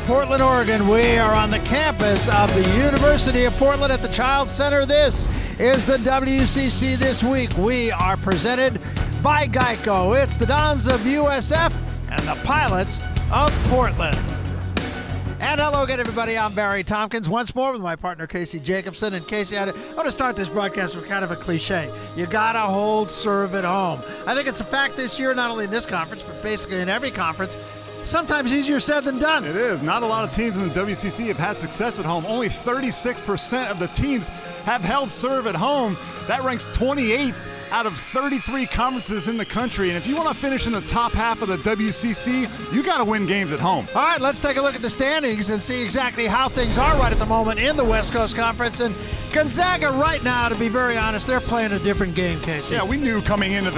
Portland, Oregon. We are on the campus of the University of Portland at the Child Center. This is the WCC This Week. We are presented by Geico. It's the Dons of USF and the Pilots of Portland. And hello again, everybody. I'm Barry Tompkins once more with my partner, Casey Jacobson. And Casey, I want to start this broadcast with kind of a cliche. You got to hold serve at home. I think it's a fact this year, not only in this conference, but basically in every conference. Sometimes easier said than done. It is. Not a lot of teams in the WCC have had success at home. Only 36% of the teams have held serve at home. That ranks 28th out of 33 conferences in the country. And if you want to finish in the top half of the WCC, you got to win games at home. All right, let's take a look at the standings and see exactly how things are right at the moment in the West Coast Conference. And Gonzaga right now, to be very honest, they're playing a different game, Casey. Yeah, we knew coming into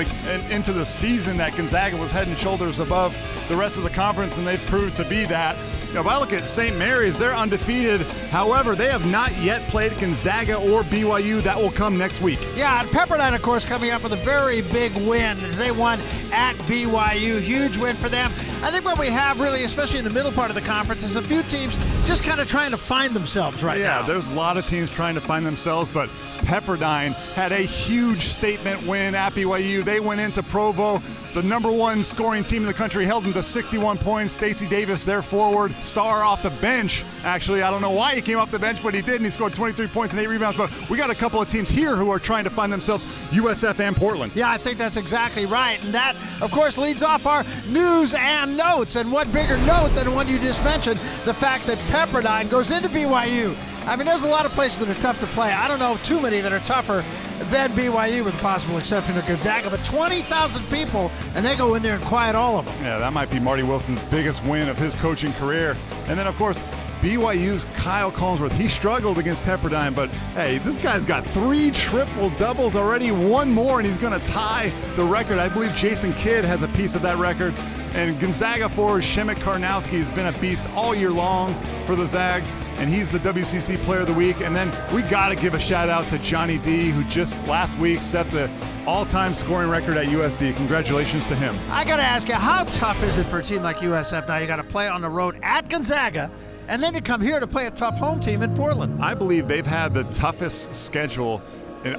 the season that Gonzaga was head and shoulders above the rest of the conference, and they've proved to be that. If I look at St. Mary's, they're undefeated. However, they have not yet played Gonzaga or BYU. That will come next week. Yeah, and Pepperdine, of course, coming up with a very big win as they won at BYU. Huge win for them. I think what we have really, especially in the middle part of the conference, is a few teams just kind of trying to find themselves right now. Yeah, there's a lot of teams trying to find themselves, but Pepperdine had a huge statement win at BYU. They went into Provo, the #1 scoring team in the country, held them to 61 points. Stacey Davis, their forward star off the bench. Actually, I don't know why he came off the bench, but he did, and he scored 23 points and 8 rebounds. But we got a couple of teams here who are trying to find themselves, USF and Portland. Yeah, I think that's exactly right. And that, of course, leads off our news and notes. And what bigger note than the one you just mentioned, the fact that Pepperdine goes into BYU. I mean, there's a lot of places that are tough to play. I don't know too many that are tougher than BYU, with the possible exception of Gonzaga. But 20,000 people, and they go in there and quiet all of them. Yeah, that might be Marty Wilson's biggest win of his coaching career. And then, of course, BYU's Kyle Collinsworth. He struggled against Pepperdine, but hey, this guy's got 3 triple-doubles already, 1 more, and he's going to tie the record. I believe Jason Kidd has a piece of that record. And Gonzaga forward Shemek Karnowski has been a beast all year long for the Zags, and he's the WCC Player of the Week. And then we got to give a shout-out to Johnny D, who just last week set the all-time scoring record at USD. Congratulations to him. I got to ask you, how tough is it for a team like USF now? You got to play on the road at Gonzaga, and then you come here to play a tough home team in Portland. I believe they've had the toughest schedule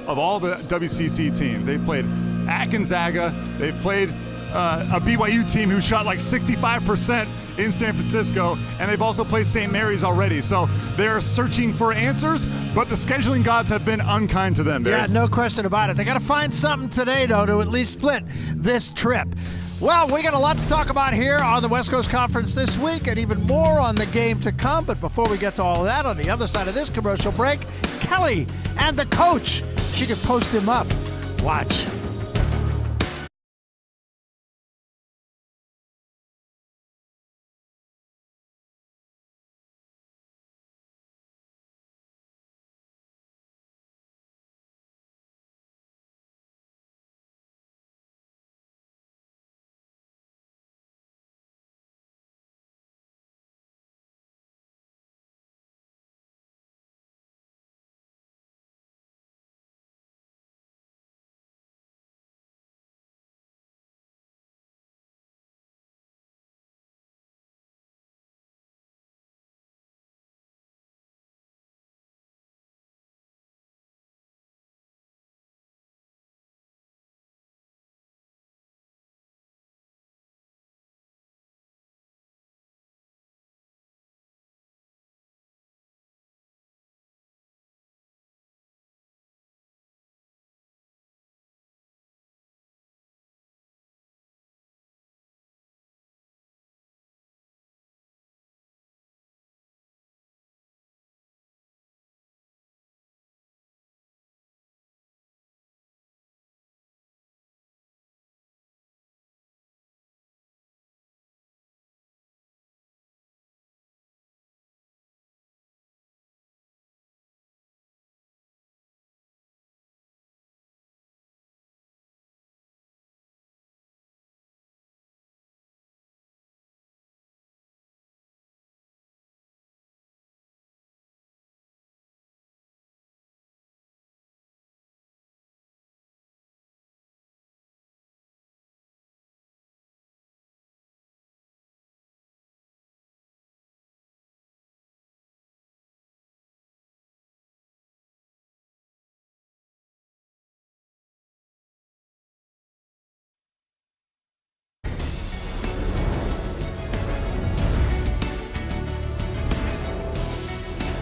of all the WCC teams. They've played at Gonzaga. They've played a BYU team who shot like 65% in San Francisco, and they've also played St. Mary's already. So they're searching for answers, but the scheduling gods have been unkind to them, Barry. Yeah, no question about it. They got to find something today, though, to at least split this trip. Well, we got a lot to talk about here on the West Coast Conference this week, and even more on the game to come. But before we get to all of that, on the other side of this commercial break, Kelly and the coach. She could post him up. Watch.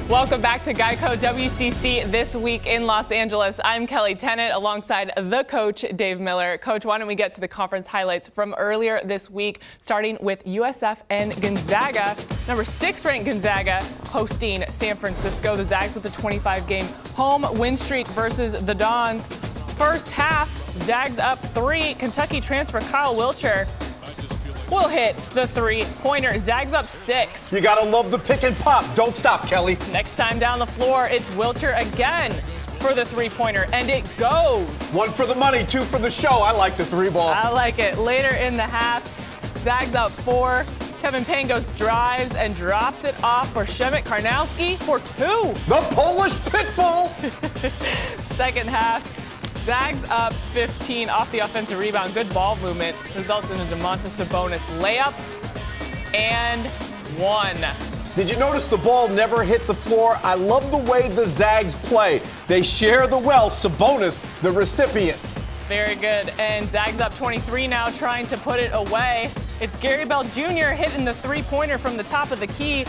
Welcome back to Geico WCC This Week in Los Angeles. I'm Kelly Tennant alongside the coach, Dave Miller. Coach, why don't we get to the conference highlights from earlier this week, starting with USF and Gonzaga. Number 6 ranked Gonzaga hosting San Francisco. The Zags with a 25-game home win streak versus the Dons. First half, Zags up 3. Kentucky transfer Kyle Wilcher will hit the 3-pointer. Zags up 6. You gotta love the pick and pop. Don't stop, Kelly. Next time down the floor, it's Wilcher again for the 3-pointer, and it goes. 1 for the money, 2 for the show. I like the 3-ball. I like it. Later in the half, Zags up 4. Kevin Pangos drives and drops it off for Shemek Karnowski for 2. The Polish Pitbull. Second half, Zags up 15 off the offensive rebound. Good ball movement results in a Domantas Sabonis layup and 1. Did you notice the ball never hit the floor? I love the way the Zags play. They share the wealth. Sabonis, the recipient. Very good. And Zags up 23 now, trying to put it away. It's Gary Bell Jr. hitting the 3-pointer from the top of the key.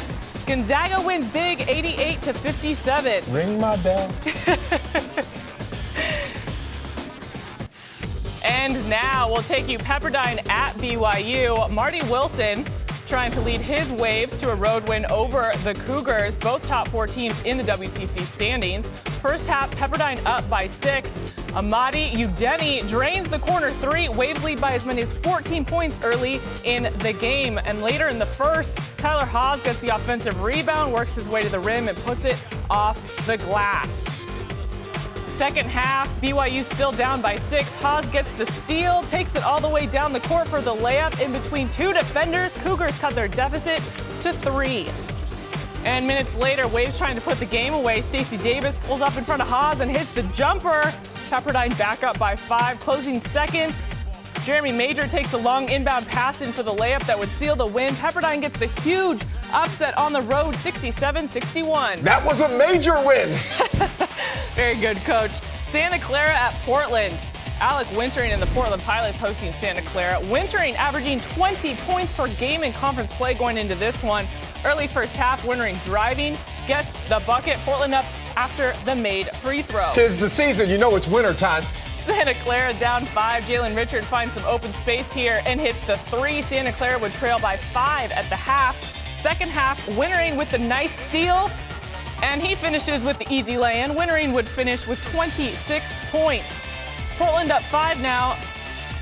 Gonzaga wins big, 88-57. Ring my bell. And now we'll take you Pepperdine at BYU. Marty Wilson trying to lead his Waves to a road win over the Cougars, both top 4 teams in the WCC standings. First half, Pepperdine up by 6. Amadi Udeni drains the corner 3. Waves lead by as many as 14 points early in the game. And later in the first, Tyler Haws gets the offensive rebound, works his way to the rim, and puts it off the glass. Second half, BYU still down by 6. Haws gets the steal, takes it all the way down the court for the layup in between 2 defenders. Cougars cut their deficit to 3. And minutes later, Waves trying to put the game away. Stacey Davis pulls up in front of Haws and hits the jumper. Pepperdine back up by 5. Closing seconds, Jeremy Major takes a long inbound pass in for the layup that would seal the win. Pepperdine gets the huge upset on the road, 67-61. That was a major win. Very good, Coach. Santa Clara at Portland. Alec Wintering and the Portland Pilots hosting Santa Clara. Wintering averaging 20 points per game in conference play going into this one. Early first half, Wintering driving, gets the bucket. Portland up after the made free throw. 'Tis the season. You know it's winter time. Santa Clara down 5. Jalen Richard finds some open space here and hits the 3. Santa Clara would trail by 5 at the half. Second half, Wintering with the nice steal. And he finishes with the easy lay-in. Wintering would finish with 26 points. Portland up 5 now.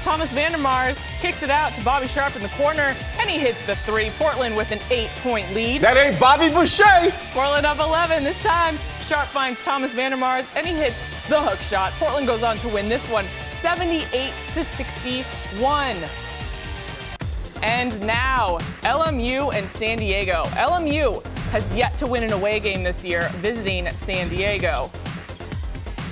Thomas Vandermars kicks it out to Bobby Sharp in the corner, and he hits the 3. Portland with an 8-point lead. That ain't Bobby Boucher. Portland up 11. This time, Sharp finds Thomas Vandermars, and he hits the hook shot. Portland goes on to win this one, 78-61. And now, LMU and San Diego. LMU has yet to win an away game this year, visiting San Diego.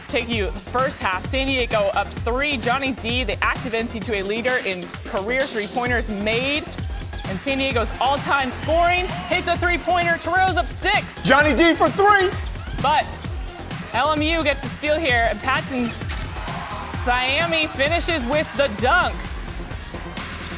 Take you the first half. San Diego up 3. Johnny D, the active NC2A leader in career 3-pointers made. And San Diego's all-time scoring hits a 3-pointer. Torero's up 6. Johnny D for 3. But LMU gets a steal here, and Patson Siami finishes with the dunk.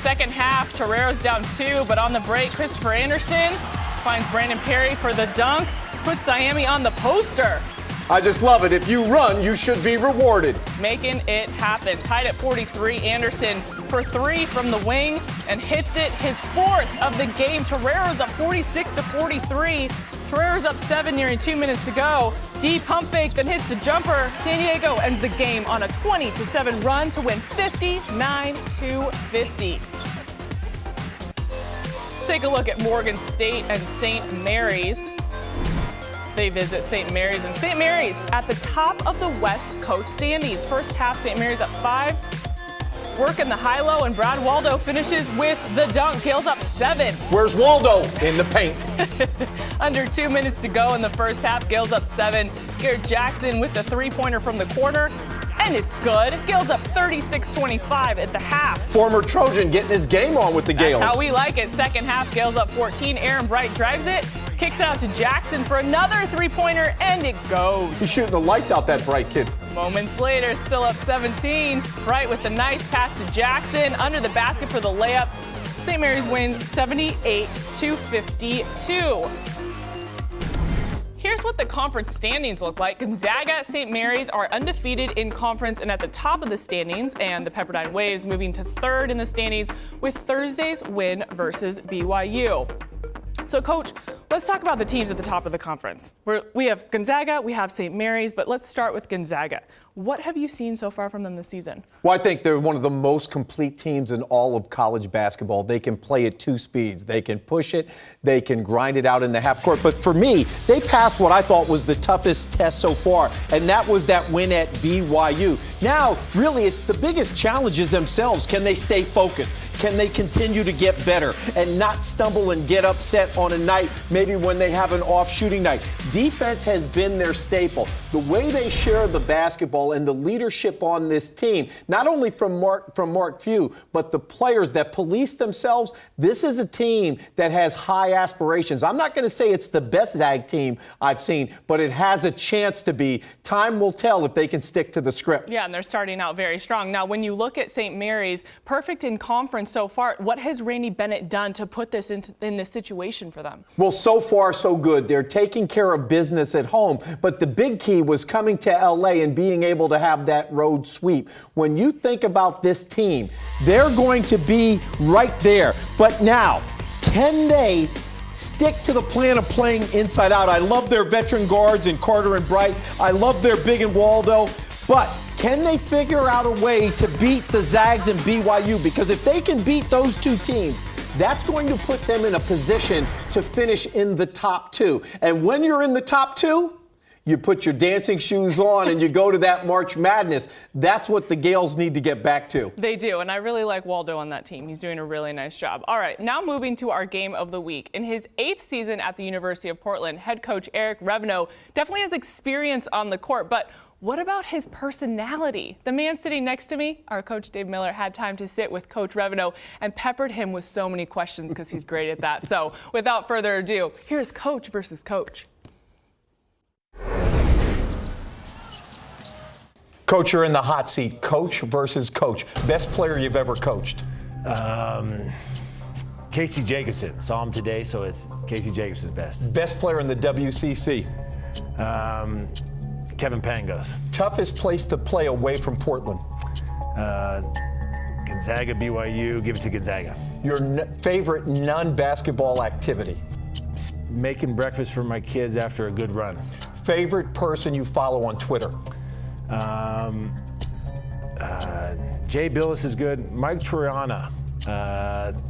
Second half, Torero's down 2, but on the break, Christopher Anderson finds Brandon Perry for the dunk, puts Siami on the poster. I just love it. If you run, you should be rewarded. Making it happen. Tied at 43, Anderson for 3 from the wing and hits it, his 4th of the game. Torero's up 46-43. Torero's up 7, nearing 2 minutes to go. D pump fake, then hits the jumper. San Diego ends the game on a 20-7 run to win 59-50. Let's take a look at Morgan State and St. Mary's. They visit St. Mary's, and St. Mary's at the top of the West Coast standings. First half, St. Mary's up 5. Working the high-low, and Brad Waldo finishes with the dunk. Gales up 7. Where's Waldo? In the paint. Under 2 minutes to go in the first half. Gales up 7. Garrett Jackson with the 3-pointer from the corner, and it's good. Gales up 36-25 at the half. Former Trojan getting his game on with the Gales. That's how we like it. Second half, Gales up 14. Aaron Bright drives it, kicks out to Jackson for another 3-pointer, and it goes. He's shooting the lights out, that Bright kid. Moments later, still up 17. Bright with the nice pass to Jackson, under the basket for the layup. St. Mary's wins 78-52. Here's here's what the conference standings look like. Gonzaga, St. Mary's are undefeated in conference and at the top of the standings, and the Pepperdine Waves moving to third in the standings with Thursday's win versus BYU. So, Coach, let's talk about the teams at the top of the conference. We have Gonzaga, we have St. Mary's, but let's start with Gonzaga. What have you seen so far from them this season? Well, I think they're one of the most complete teams in all of college basketball. They can play at two speeds. They can push it. They can grind it out in the half court. But for me, they passed what I thought was the toughest test so far, and that was that win at BYU. Now, really, it's the biggest challenge is themselves. Can they stay focused? Can they continue to get better and not stumble and get upset on a night, maybe when they have an off shooting night? Defense has been their staple. The way they share the basketball and the leadership on this team, not only from Mark Few, but the players that police themselves. This is a team that has high aspirations. I'm not going to say it's the best Zag team I've seen, but it has a chance to be. Time will tell if they can stick to the script. Yeah, and they're starting out very strong. Now, when you look at St. Mary's, perfect in conference so far, what has Rainey Bennett done to put this in this situation for them? Well, so far, so good. They're taking care of business at home, but the big key was coming to LA and being able to have that road sweep. When you think about this team, they're going to be right there. But now, can they stick to the plan of playing inside out? I love their veteran guards in Carter and Bright. I love their big and Waldo. But can they figure out a way to beat the Zags and BYU? Because if they can beat those two teams, that's going to put them in a position to finish in the top two. And when you're in the top two, you put your dancing shoes on and you go to that March Madness. That's what the Gales need to get back to. They do, and I really like Waldo on that team. He's doing a really nice job. All right, now moving to our game of the week. In his 8th season at the University of Portland, head coach Eric Revenot definitely has experience on the court, but what about his personality? The man sitting next to me, our coach Dave Miller, had time to sit with Coach Revenot and peppered him with so many questions because he's great at that. So without further ado, here's Coach versus Coach. Coach, you're in the hot seat. Coach versus coach. Best player you've ever coached? Casey Jacobson. Saw him today, so it's Casey Jacobson's best. Best player in the WCC? Kevin Pangos. Toughest place to play away from Portland? Gonzaga, BYU, give it to Gonzaga. Your favorite non-basketball activity? Making breakfast for my kids after a good run. Favorite person you follow on Twitter? Jay Billis is good. Mike Triana,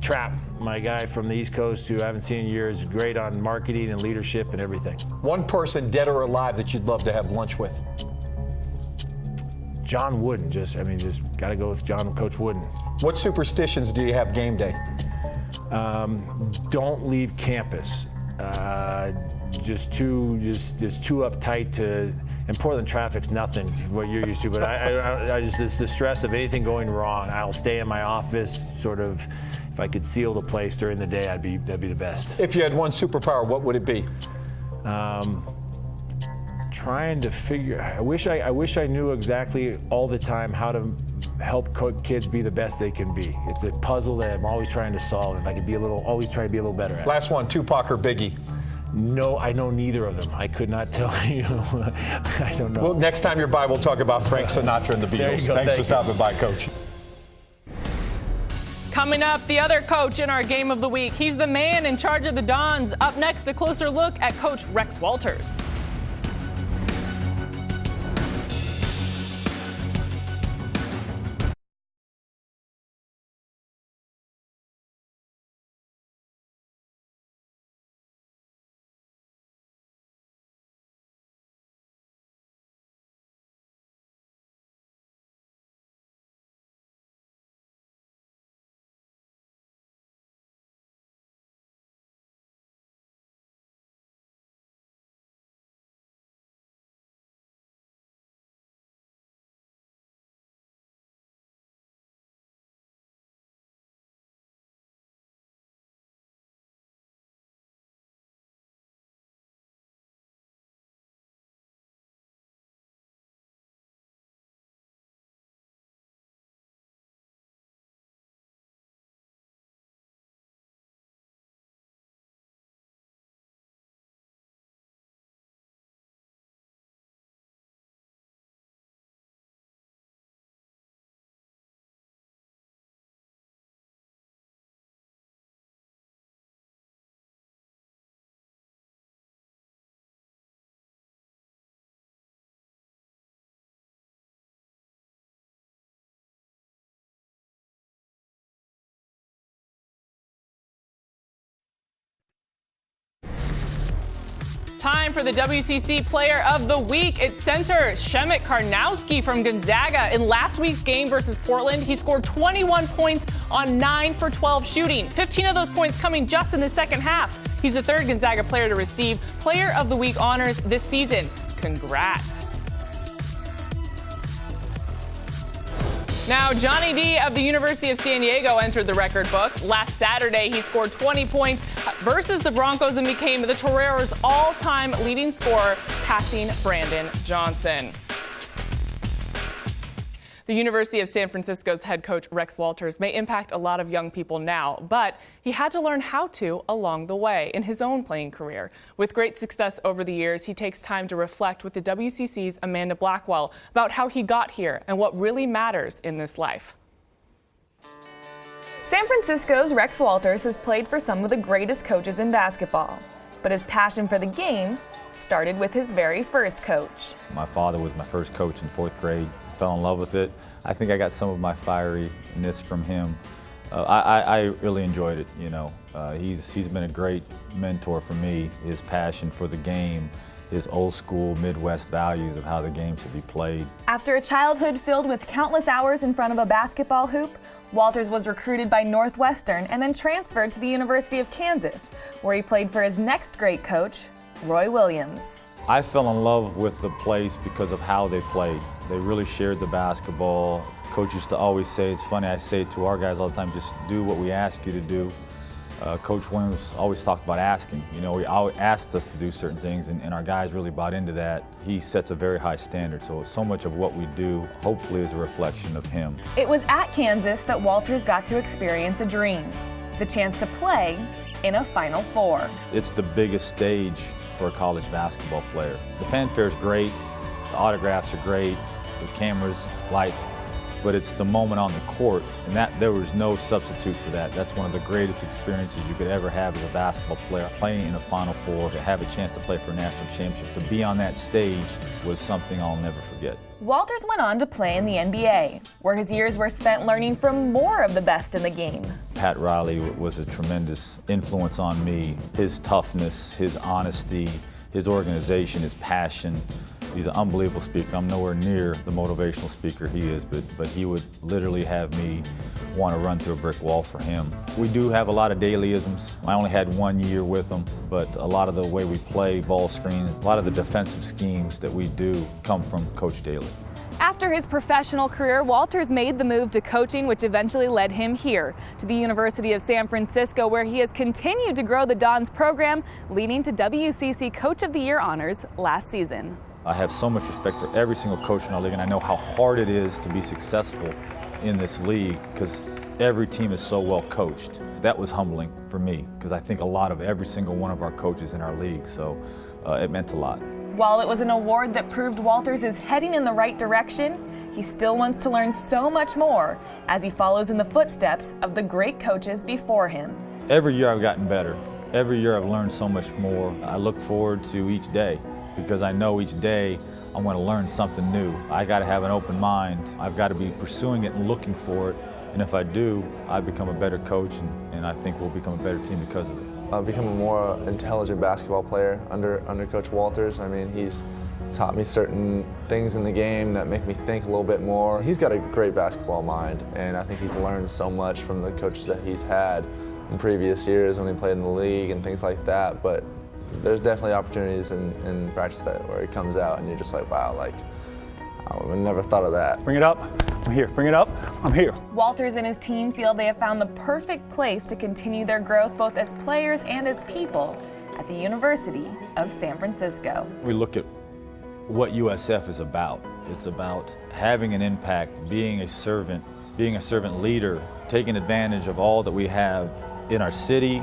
Trap, my guy from the East Coast who I haven't seen in years, great on marketing and leadership and everything. One person, dead or alive, that you'd love to have lunch with? John Wooden, just got to go with Coach Wooden. What superstitions do you have game day? Don't leave campus. Just too uptight to. And Portland traffic's nothing what you're used to, but I just the stress of anything going wrong. I'll stay in my office, sort of. If I could seal the place during the day, that'd be the best. If you had one superpower, what would it be? Trying to figure. I wish I knew exactly all the time how to help kids be the best they can be. It's a puzzle that I'm always trying to solve. If I could always try to be a little better at. Last one, Tupac or Biggie? No, I know neither of them. I could not tell you. I don't know. Well, next time you're by, we'll talk about Frank Sinatra and the Beatles. Thanks for stopping by, Coach. Coming up, the other coach in our game of the week. He's the man in charge of the Dons. Up next, a closer look at Coach Rex Walters. time for the WCC Player of the Week. It's center Shemek Karnowski from Gonzaga. In last week's game versus Portland, he scored 21 points on 9 for 12 shooting. 15 of those points coming just in the second half. He's the third Gonzaga player to receive Player of the Week honors this season. Congrats. Now, Johnny D of the University of San Diego entered the record books. Last Saturday, he scored 20 points versus the Broncos and became the Toreros' all-time leading scorer, passing Brandon Johnson. The University of San Francisco's head coach Rex Walters may impact a lot of young people now, but he had to learn how to along the way in his own playing career. With great success over the years, he takes time to reflect with the WCC's Amanda Blackwell about how he got here and what really matters in this life. San Francisco's Rex Walters has played for some of the greatest coaches in basketball, but his passion for the game started with his very first coach. My father was my first coach in 4th grade. Fell in love with it. I think I got some of my fieriness from him. I really enjoyed it. You know, he's been a great mentor for me. His passion for the game, his old school Midwest values of how the game should be played. After a childhood filled with countless hours in front of a basketball hoop, Walters was recruited by Northwestern and then transferred to the University of Kansas, where he played for his next great coach, Roy Williams. I fell in love with the place because of how they played. They really shared the basketball. Coach used to always say, it's funny, I say it to our guys all the time, just do what we ask you to do. Coach Williams always talked about asking. You know, he always asked us to do certain things, and our guys really bought into that. He sets a very high standard, so much of what we do hopefully is a reflection of him. It was at Kansas that Walters got to experience a dream, the chance to play in a Final Four. It's the biggest stage for a college basketball player. The fanfare is great, the autographs are great, the cameras, lights, but it's the moment on the court, and that there was no substitute for that. That's one of the greatest experiences you could ever have as a basketball player. Playing in a Final Four, to have a chance to play for a national championship, to be on that stage was something I'll never forget. Walters went on to play in the NBA, where his years were spent learning from more of the best in the game. Pat Riley was a tremendous influence on me. His toughness, his honesty, his organization, his passion. He's an unbelievable speaker. I'm nowhere near the motivational speaker he is, but he would literally have me want to run through a brick wall for him. We do have a lot of dailyisms. I only had 1 year with him, but a lot of the way we play, ball screen, a lot of the defensive schemes that we do come from Coach Daly. After his professional career, Walters made the move to coaching, which eventually led him here to the University of San Francisco, where he has continued to grow the Dons program, leading to WCC Coach of the Year honors last season. I have so much respect for every single coach in our league, and I know how hard it is to be successful in this league because every team is so well coached. That was humbling for me because I think a lot of every single one of our coaches in our league, so it meant a lot. While it was an award that proved Walters is heading in the right direction, he still wants to learn so much more as he follows in the footsteps of the great coaches before him. Every year I've gotten better. Every year I've learned so much more. I look forward to each day because I know each day I'm going to learn something new. I got to have an open mind. I've got to be pursuing it and looking for it. And if I do, I become a better coach, and I think we'll become a better team because of it. I've become a more intelligent basketball player under Coach Walters. I mean, he's taught me certain things in the game that make me think a little bit more. He's got a great basketball mind, and I think he's learned so much from the coaches that he's had in previous years when he played in the league and things like that. But there's definitely opportunities in practice where he comes out and you're just like, wow, like, I never thought of that. Bring it up. I'm here. Bring it up. I'm here. Walters and his team feel they have found the perfect place to continue their growth both as players and as people at the University of San Francisco. We look at what USF is about. It's about having an impact, being a servant leader, taking advantage of all that we have in our city,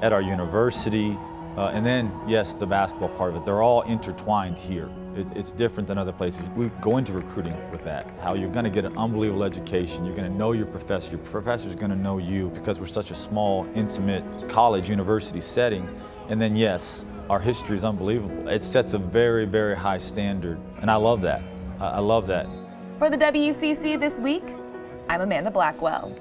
at our university, and then, yes, the basketball part of it. They're all intertwined here. It's different than other places. We go into recruiting with that, how you're going to get an unbelievable education. You're going to know your professor's going to know you because we're such a small, intimate college, university setting. And then, yes, our history is unbelievable. It sets a very, very high standard, and I love that. I love that. For the WCC This Week, I'm Amanda Blackwell.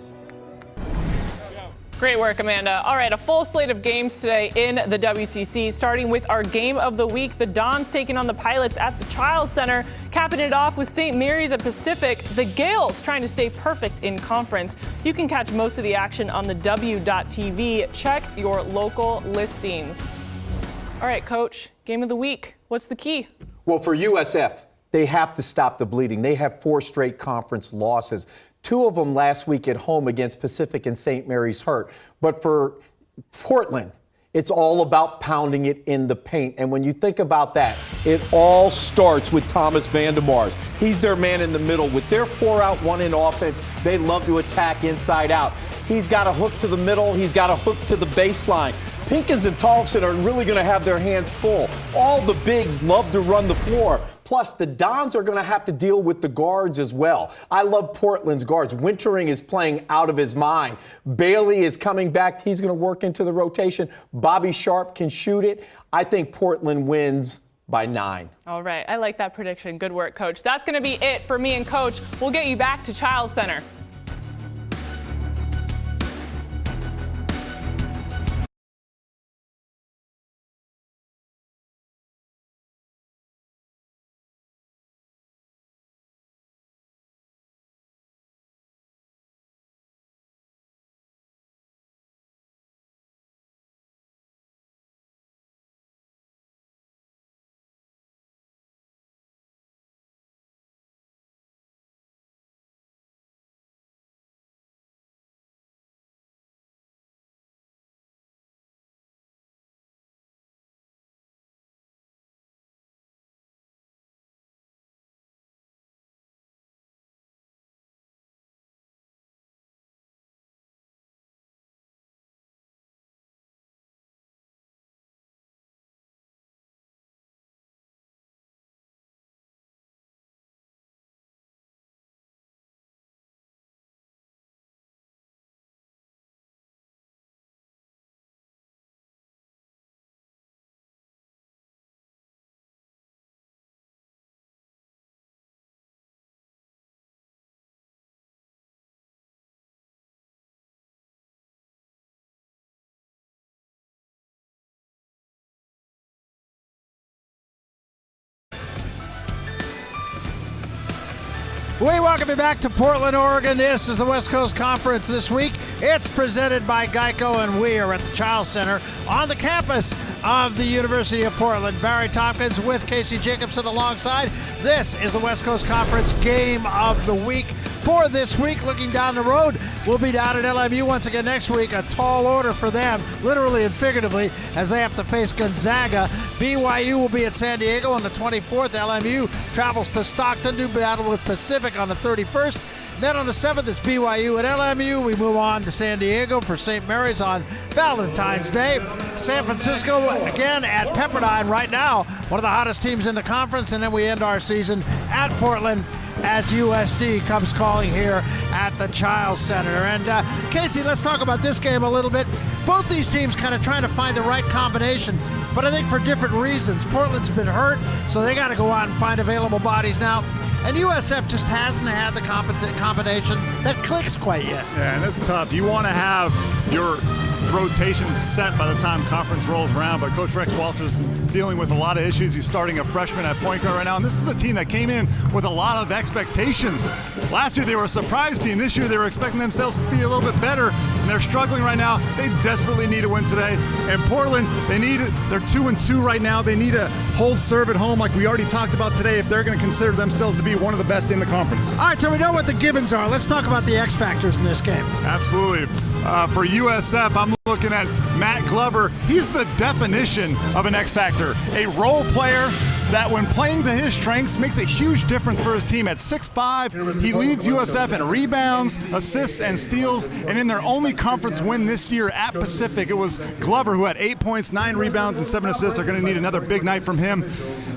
Great work, Amanda. All right, a full slate of games today in the WCC, starting with our game of the week. The Dons taking on the Pilots at the Chiles Center, capping it off with St. Mary's at Pacific. The Gales trying to stay perfect in conference. You can catch most of the action on the W.TV. Check your local listings. All right, Coach, game of the week. What's the key? Well, for USF, they have to stop the bleeding. They have 4 straight conference losses. 2 of them last week at home against Pacific and St. Mary's hurt. But for Portland, it's all about pounding it in the paint. And when you think about that, it all starts with Thomas Vandemars. He's their man in the middle. With their 4-out-1-in offense, they love to attack inside out. He's got a hook to the middle. He's got a hook to the baseline. Pinkins and Tolson are really going to have their hands full. All the bigs love to run the floor. Plus, the Dons are going to have to deal with the guards as well. I love Portland's guards. Wintering is playing out of his mind. Bailey is coming back. He's going to work into the rotation. Bobby Sharp can shoot it. I think Portland wins by 9. All right, I like that prediction. Good work, Coach. That's going to be it for me and Coach. We'll get you back to Chiles Center. We welcome you back to Portland, Oregon. This is the West Coast Conference this week. It's presented by Geico, and we are at the Chiles Center on the campus of the University of Portland. Barry Tompkins with Casey Jacobson alongside. This is the West Coast Conference Game of the Week. For this week, looking down the road, we'll be down at LMU once again next week. A tall order for them, literally and figuratively, as they have to face Gonzaga. BYU will be at San Diego on the 24th. LMU travels to Stockton to battle with Pacific on the 31st. Then on the 7th, it's BYU at LMU. We move on to San Diego for St. Mary's on Valentine's Day. San Francisco, again, at Pepperdine right now, one of the hottest teams in the conference. And then we end our season at Portland as USD comes calling here at the Chiles Center. And Casey, let's talk about this game a little bit. Both these teams kind of trying to find the right combination, but I think for different reasons. Portland's been hurt, so they got to go out and find available bodies now. And USF just hasn't had the combination that clicks quite yet. Yeah, and it's tough. You want to have your rotations set by the time conference rolls around, but Coach Rex Walters is dealing with a lot of issues. He's starting a freshman at point guard right now, and this is a team that came in with a lot of expectations. Last year they were a surprise team. This year they were expecting themselves to be a little bit better, and they're struggling right now. They desperately need a win today. And Portland, they're 2-2 right now. They need to hold serve at home like we already talked about today if they're going to consider themselves to be one of the best in the conference. All right, so we know what the givens are. Let's talk about the X factors in this game. Absolutely. For USF, I'm looking at Matt Glover. He's the definition of an X factor, a role player that when playing to his strengths makes a huge difference for his team. At 6'5", he leads USF in rebounds, assists, and steals, and in their only conference win this year at Pacific, it was Glover who had 8 points, 9 rebounds, and 7 assists. They're going to need another big night from him.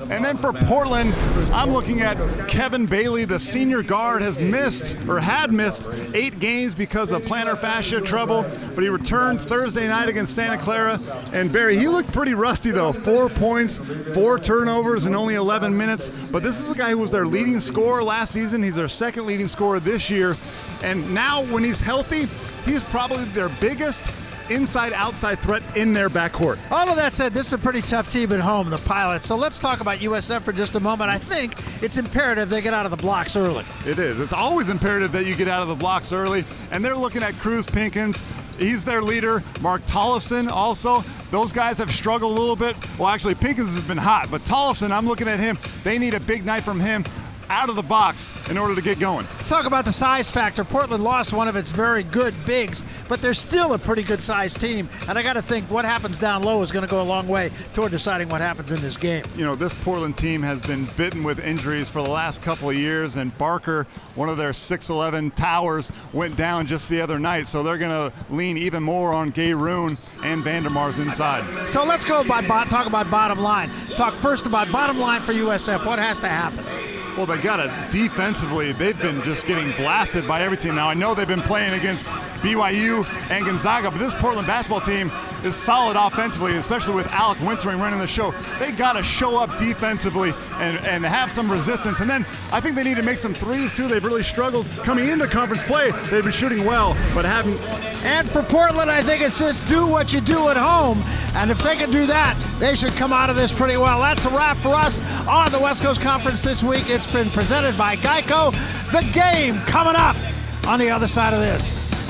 And then for Portland, I'm looking at Kevin Bailey, the senior guard, had missed 8 games because of plantar fascia trouble, but he returned Thursday night against Santa Clara. And Barry, he looked pretty rusty though. 4 points, 4 turnovers in only 11 minutes. But this is a guy who was their leading scorer last season. He's their second leading scorer this year. And now when he's healthy, He's probably their biggest inside-outside threat in their backcourt. All of that said, this is a pretty tough team at home, the Pilots. So let's talk about USF for just a moment. I think it's imperative they get out of the blocks early. It is. It's always imperative that you get out of the blocks early. And they're looking at Cruz Pinkins. He's their leader. Mark Tollefson also. Those guys have struggled a little bit. Well, actually, Pinkins has been hot. But Tollefson, I'm looking at him. They need a big night from him out of the box in order to get going. Let's talk about the size factor. Portland lost one of its very good bigs, but they're still a pretty good sized team. And I got to think what happens down low is going to go a long way toward deciding what happens in this game. You know, this Portland team has been bitten with injuries for the last couple of years, and Barker, one of their 6'11 towers, went down just the other night. So they're going to lean even more on Gay Roon and Vandermar's inside. So let's go talk about bottom line. Talk first about bottom line for USF. What has to happen? Well, they got to defensively. They've been just getting blasted by every team. Now, I know they've been playing against BYU and Gonzaga, but this Portland basketball team is solid offensively, especially with Alec Wintering running the show. They got to show up defensively and have some resistance. And then I think they need to make some threes, too. They've really struggled coming into conference play. They've been shooting well, but haven't. And for Portland, I think it's just do what you do at home. And if they can do that, they should come out of this pretty well. That's a wrap for us on the West Coast Conference this week. It's been presented by Geico. The Game coming up on the other side of this.